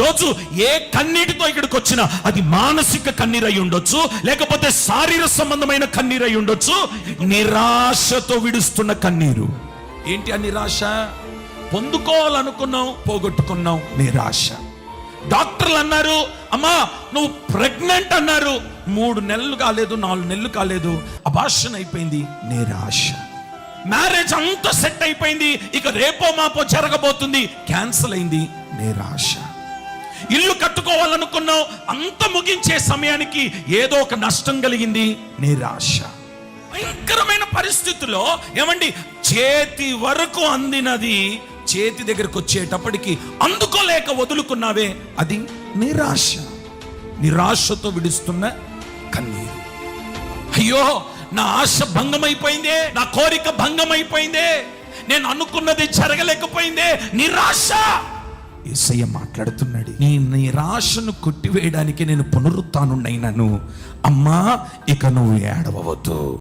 రోజు ఏ కన్నీటితో ఇక్కడికి వచ్చినా అది మానసిక కన్నీరై ఉండొచ్చు, లేకపోతే శారీరక సంబంధమైన కన్నీరై ఉండొచ్చు. నిరాశతో విడుస్తున్న కన్నీరు. ఏంటి ఆ నిరాశ? పొందుకోవాలనుకున్నావు, పోగొట్టుకున్నావు. నిరాశ. డాక్టర్లు అన్నారు, అమ్మా నువ్వు ప్రెగ్నెంట్ అన్నారు, 3 నెలలు కాలేదు, 4 నెలలు కాలేదు, అబార్షన్ అయిపోయింది. నిరాశ. మ్యారేజ్ అంతా సెట్ అయిపోయింది, ఇక రేపో మాపో జరగబోతుంది, క్యాన్సిల్ అయింది. నిరాశ. ఇల్లు కట్టుకోవాలనుకున్నావు, అంత ముగించే సమయానికి ఏదో ఒక నష్టం కలిగింది. నిరాశ. భయంకరమైన పరిస్థితుల్లో ఏమండి, చేతి వరకు అందినది చేతి దగ్గరకు వచ్చేటప్పటికి అందుకోలేక వదులుకున్నావే, అది నిరాశ. నిరాశతో విడుస్తున్న కన్నీరు. అయ్యో నా ఆశ భంగమైపోయిందే, నా కోరిక భంగమైపోయిందే, నేను అనుకున్నది జరగలేకపోయిందే. నిరాశ. యేసయ్య మాట్లాడుతున్నాడు, నీ నిరాశను కొట్టివేయడానికి నేను పునరుత్థానుడైనాను. అమ్మా ఇక నువ్వు ఏడవవద్దు.